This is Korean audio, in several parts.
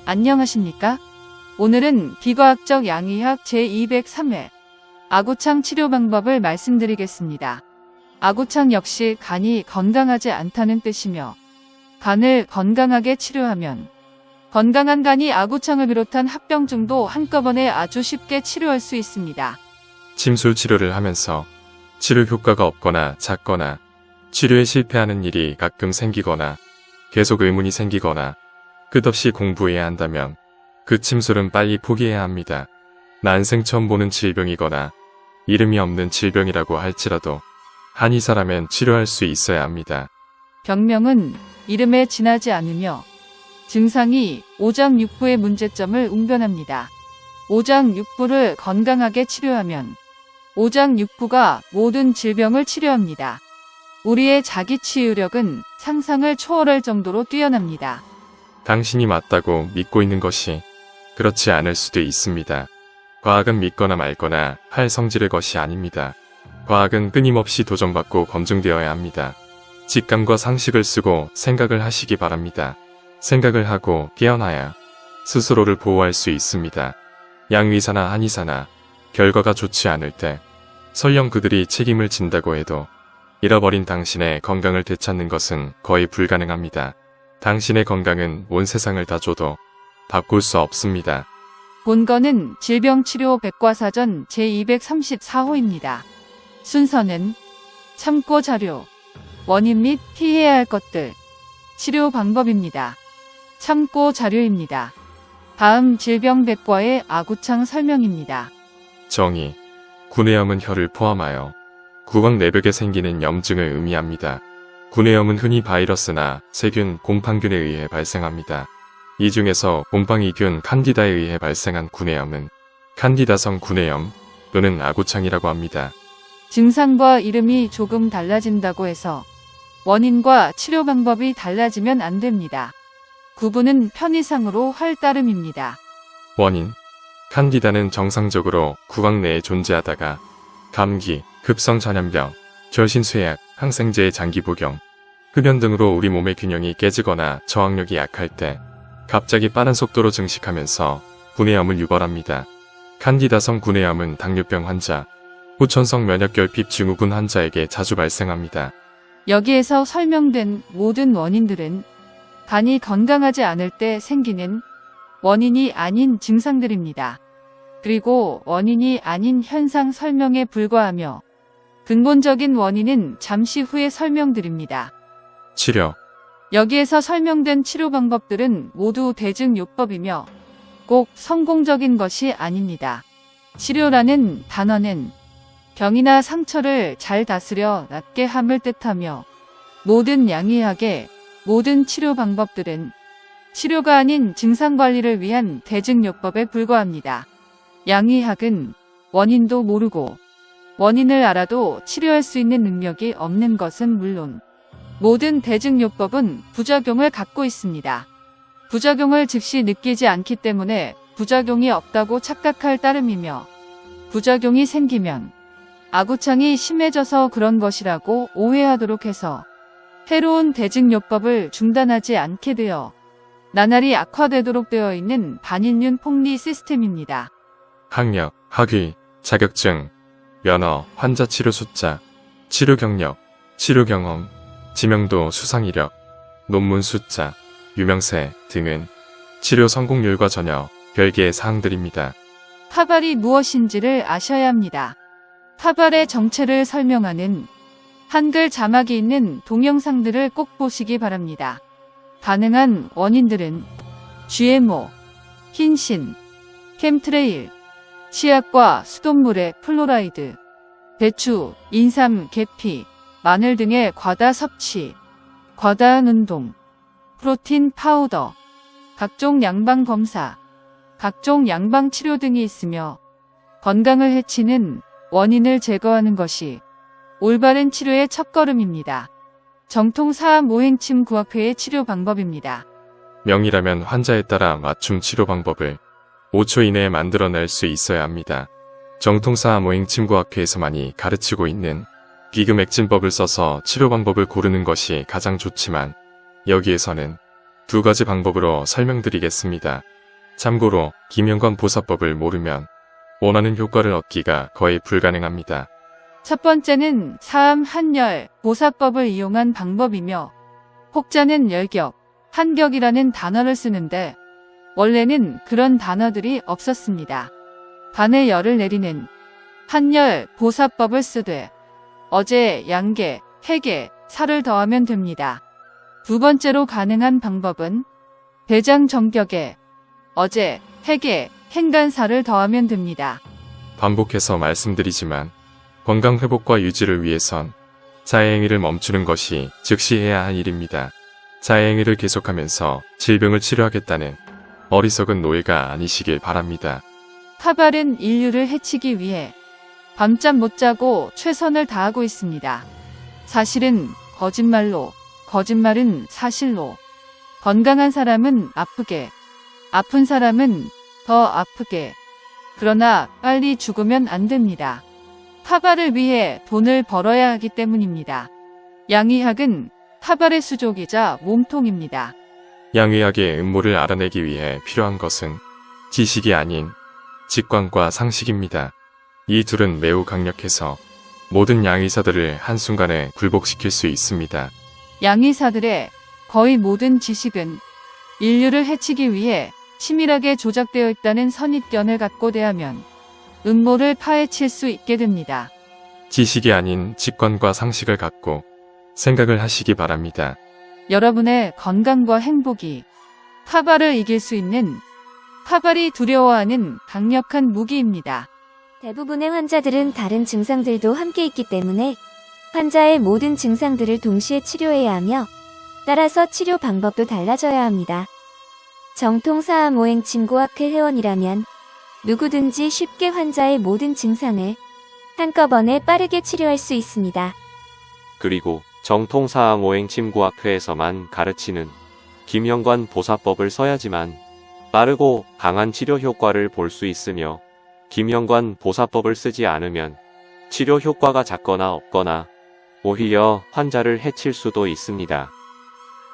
안녕하십니까? 오늘은 비과학적 양의학 제203회 아구창 치료 방법을 말씀드리겠습니다. 아구창 역시 간이 건강하지 않다는 뜻이며 간을 건강하게 치료하면 건강한 간이 아구창을 비롯한 합병증도 한꺼번에 아주 쉽게 치료할 수 있습니다. 침술 치료를 하면서 치료 효과가 없거나 작거나 치료에 실패하는 일이 가끔 생기거나 계속 의문이 생기거나 끝없이 공부해야 한다면 그 침술은 빨리 포기해야 합니다. 난생 처음 보는 질병이거나 이름이 없는 질병이라고 할지라도 한의사라면 치료할 수 있어야 합니다. 병명은 이름에 지나지 않으며 증상이 오장육부의 문제점을 웅변합니다. 오장육부를 건강하게 치료하면 오장육부가 모든 질병을 치료합니다. 우리의 자기치유력은 상상을 초월할 정도로 뛰어납니다. 당신이 맞다고 믿고 있는 것이 그렇지 않을 수도 있습니다. 과학은 믿거나 말거나 할 성질의 것이 아닙니다. 과학은 끊임없이 도전받고 검증되어야 합니다. 직감과 상식을 쓰고 생각을 하시기 바랍니다. 생각을 하고 깨어나야 스스로를 보호할 수 있습니다. 양의사나 한의사나 결과가 좋지 않을 때 설령 그들이 책임을 진다고 해도 잃어버린 당신의 건강을 되찾는 것은 거의 불가능합니다. 당신의 건강은 온 세상을 다 줘도 바꿀 수 없습니다. 본건은 질병치료 백과사전 제234호입니다. 순서는 참고 자료, 원인 및 피해야 할 것들, 치료 방법입니다. 참고 자료입니다. 다음 질병 백과의 아구창 설명입니다. 정의, 구내염은 혀를 포함하여 구강 내벽에 생기는 염증을 의미합니다. 구내염은 흔히 바이러스나 세균, 곰팡균에 의해 발생합니다. 이 중에서 곰팡이균 칸디다에 의해 발생한 구내염은 칸디다성 구내염 또는 아구창이라고 합니다. 증상과 이름이 조금 달라진다고 해서 원인과 치료 방법이 달라지면 안 됩니다. 구분은 편의상으로 할 따름입니다. 원인, 칸디다는 정상적으로 구강 내에 존재하다가 감기, 급성 전염병, 결신쇠약, 항생제의 장기 복용, 흡연 등으로 우리 몸의 균형이 깨지거나 저항력이 약할 때 갑자기 빠른 속도로 증식하면서 구내염을 유발합니다. 칸디다성 구내염은 당뇨병 환자, 후천성 면역결핍 증후군 환자에게 자주 발생합니다. 여기에서 설명된 모든 원인들은 간이 건강하지 않을 때 생기는 원인이 아닌 증상들입니다. 그리고 원인이 아닌 현상 설명에 불과하며 근본적인 원인은 잠시 후에 설명드립니다. 치료, 여기에서 설명된 치료 방법들은 모두 대증요법이며 꼭 성공적인 것이 아닙니다. 치료라는 단어는 병이나 상처를 잘 다스려 낫게 함을 뜻하며 모든 양의학의 모든 치료 방법들은 치료가 아닌 증상관리를 위한 대증요법에 불과합니다. 양의학은 원인도 모르고 원인을 알아도 치료할 수 있는 능력이 없는 것은 물론 모든 대증요법은 부작용을 갖고 있습니다. 부작용을 즉시 느끼지 않기 때문에 부작용이 없다고 착각할 따름이며 부작용이 생기면 아구창이 심해져서 그런 것이라고 오해하도록 해서 해로운 대증요법을 중단하지 않게 되어 나날이 악화되도록 되어 있는 반인륜 폭리 시스템입니다. 학력, 학위, 자격증, 면허, 환자 치료 숫자, 치료 경력, 치료 경험, 지명도, 수상 이력, 논문 숫자, 유명세 등은 치료 성공률과 전혀 별개의 사항들입니다. 타발이 무엇인지를 아셔야 합니다. 타발의 정체를 설명하는 한글 자막이 있는 동영상들을 꼭 보시기 바랍니다. 가능한 원인들은 GMO, 흰신, 캠트레일, 치약과 수돗물의 플로라이드, 배추, 인삼, 계피, 마늘 등의 과다 섭취, 과다한 운동, 프로틴 파우더, 각종 양방 검사, 각종 양방 치료 등이 있으며 건강을 해치는 원인을 제거하는 것이 올바른 치료의 첫걸음입니다. 정통사암오행침 구학회의 치료 방법입니다. 명이라면 환자에 따라 맞춤 치료 방법을 5초 이내에 만들어낼 수 있어야 합니다. 정통사암오행침구학회에서만이 가르치고 있는 비금액진법을 써서 치료 방법을 고르는 것이 가장 좋지만 여기에서는 두 가지 방법으로 설명드리겠습니다. 참고로 김영관 보사법을 모르면 원하는 효과를 얻기가 거의 불가능합니다. 첫 번째는 사암 한열 보사법을 이용한 방법이며 혹자는 열격, 한격이라는 단어를 쓰는데 원래는 그런 단어들이 없었습니다. 반에 열을 내리는 한열 보사법을 쓰되 어제 양계, 해계, 살을 더하면 됩니다. 두 번째로 가능한 방법은 대장 정격에 어제, 해계, 행간살을 더하면 됩니다. 반복해서 말씀드리지만 건강 회복과 유지를 위해선 자해행위를 멈추는 것이 즉시 해야 할 일입니다. 자해행위를 계속하면서 질병을 치료하겠다는 어리석은 노예가 아니시길 바랍니다. 타발은 인류를 해치기 위해 밤잠 못 자고 최선을 다하고 있습니다. 사실은 거짓말로, 거짓말은 사실로, 건강한 사람은 아프게, 아픈 사람은 더 아프게, 그러나 빨리 죽으면 안 됩니다. 타발을 위해 돈을 벌어야 하기 때문입니다. 양의학은 타발의 수족이자 몸통입니다. 양의학의 음모를 알아내기 위해 필요한 것은 지식이 아닌 직관과 상식입니다. 이 둘은 매우 강력해서 모든 양의사들을 한순간에 굴복시킬 수 있습니다. 양의사들의 거의 모든 지식은 인류를 해치기 위해 치밀하게 조작되어 있다는 선입견을 갖고 대하면 음모를 파헤칠 수 있게 됩니다. 지식이 아닌 직관과 상식을 갖고 생각을 하시기 바랍니다. 여러분의 건강과 행복이 타발을 이길 수 있는 타발이 두려워하는 강력한 무기입니다. 대부분의 환자들은 다른 증상들도 함께 있기 때문에 환자의 모든 증상들을 동시에 치료해야 하며 따라서 치료 방법도 달라져야 합니다. 정통사암오행 침구학회 회원이라면 누구든지 쉽게 환자의 모든 증상을 한꺼번에 빠르게 치료할 수 있습니다. 그리고 정통사암오행 침구학회에서만 가르치는 김영관 보사법을 써야지만 빠르고 강한 치료 효과를 볼 수 있으며 김영관 보사법을 쓰지 않으면 치료 효과가 작거나 없거나 오히려 환자를 해칠 수도 있습니다.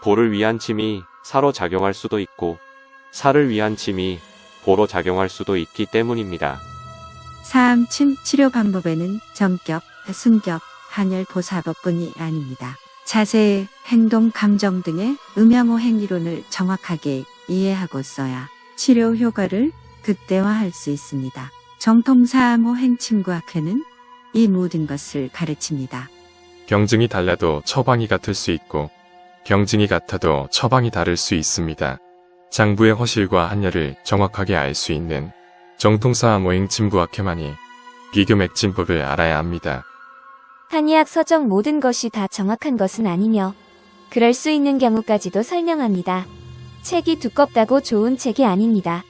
보를 위한 침이 사로 작용할 수도 있고 살을 위한 침이 보로 작용할 수도 있기 때문입니다. 사암침 치료 방법에는 정격, 순격, 한열 보사법뿐이 아닙니다. 자세, 행동, 감정 등의 음양오행 이론을 정확하게 이해하고 써야 치료 효과를 극대화할 수 있습니다. 정통사암오행 침구학회는 이 모든 것을 가르칩니다. 경증이 달라도 처방이 같을 수 있고 경증이 같아도 처방이 다를 수 있습니다. 장부의 허실과 한열을 정확하게 알 수 있는 정통사암오행 침구학회만이 비교맥진법을 알아야 합니다. 한의학 서적 모든 것이 다 정확한 것은 아니며 그럴 수 있는 경우까지도 설명합니다. 책이 두껍다고 좋은 책이 아닙니다.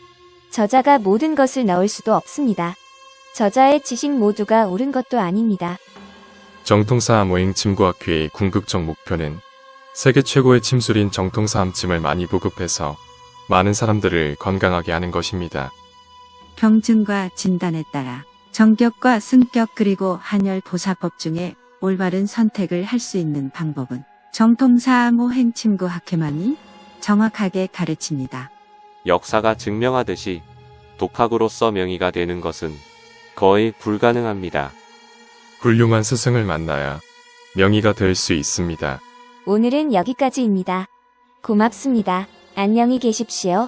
저자가 모든 것을 넣을 수도 없습니다. 저자의 지식 모두가 옳은 것도 아닙니다. 정통사암오행 침구학회의 궁극적 목표는 세계 최고의 침술인 정통사암침을 많이 보급해서 많은 사람들을 건강하게 하는 것입니다. 경증과 진단에 따라 정격과 승격 그리고 한열 보사법 중에 올바른 선택을 할 수 있는 방법은 정통사암오행 침구학회만이 정확하게 가르칩니다. 역사가 증명하듯이 독학으로서 명의가 되는 것은 거의 불가능합니다. 훌륭한 스승을 만나야 명의가 될 수 있습니다. 오늘은 여기까지입니다. 고맙습니다. 안녕히 계십시오.